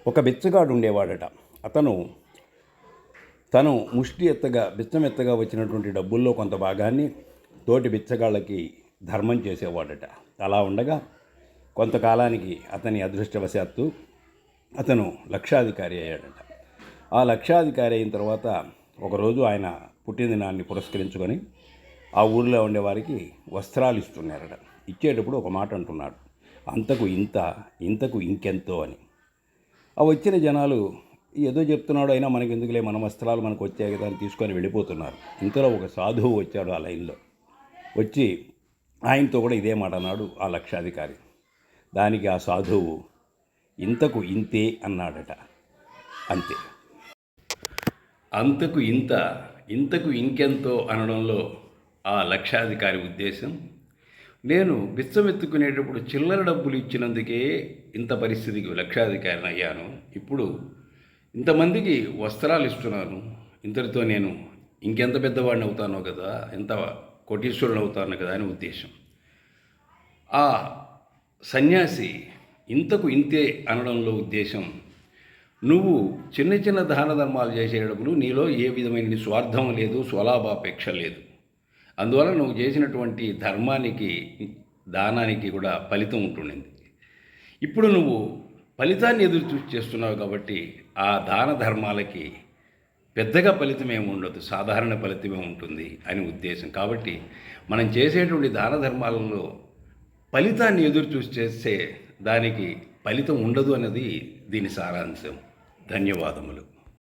ఒక బిచ్చగాడు ఉండేవాడట. అతను తను బిచ్చం ఎత్తగా వచ్చినటువంటి డబ్బుల్లో కొంత భాగాన్ని తోటి బిచ్చగాళ్ళకి ధర్మం చేసేవాడట. అలా ఉండగా కొంతకాలానికి అతని అదృష్టవశాత్తు అతను లక్షాధికారి అయ్యాడట. ఆ లక్షాధికారి అయిన తర్వాత ఒకరోజు ఆయన పుట్టినదినాన్ని పురస్కరించుకొని ఆ ఊళ్ళో ఉండేవారికి వస్త్రాలు ఇస్తున్నారట. ఇచ్చేటప్పుడు ఒక మాట అంటున్నాడు, అంతకు ఇంత, ఇంతకు ఇంకెంతో అని. ఆ వచ్చిన జనాలు ఏదో చెప్తున్నాడు, అయినా మనకి ఎందుకులే, మన వస్త్రాలు మనకు వచ్చాయి కదా అని తీసుకొని వెళ్ళిపోతున్నారు. ఇంతలో ఒక సాధువు వచ్చాడు ఆ లైన్లో. వచ్చి ఆయనతో కూడా ఇదే మాట అన్నాడు ఆ లక్షాధికారి. దానికి ఆ సాధువు ఇంతకు ఇంతే అన్నాడట. అంతే. అంతకు ఇంత, ఇంతకు ఇంకెంతో అనడంలో ఆ లక్షాధికారి ఉద్దేశం, నేను బిచ్చమెత్తుకునేటప్పుడు చిల్లర డబ్బులు ఇచ్చినందుకే ఇంత పరిస్థితికి లక్షాధికారిని అయ్యాను. ఇప్పుడు ఇంతమందికి వస్త్రాలు ఇస్తున్నాను, ఇంతటితో నేను ఇంకెంత పెద్దవాడిని అవుతానో కదా, ఎంత కోటీశ్వరుని అవుతాను కదా అని ఉద్దేశం. ఆ సన్యాసి ఇంతకు ఇంతే అనడంలో ఉద్దేశం, నువ్వు చిన్న చిన్న దాన ధర్మాలు చేసేటప్పుడు నీలో ఏ విధమైన స్వార్థం లేదు, స్వలాభాపేక్ష లేదు. అందువల్ల నువ్వు చేసినటువంటి ధర్మానికి, దానానికి కూడా ఫలితం ఉంటుండింది. ఇప్పుడు నువ్వు ఫలితాన్ని ఎదురు చూసి చేస్తున్నావు కాబట్టి ఆ దాన ధర్మాలకి పెద్దగా ఫలితమే ఉండదు, సాధారణ ఫలితమే ఉంటుంది అని ఉద్దేశం. కాబట్టి మనం చేసేటువంటి దాన ధర్మాలలో ఫలితాన్ని ఎదురు చూసి చేస్తే దానికి ఫలితం ఉండదు అన్నది దీని సారాంశం. ధన్యవాదములు.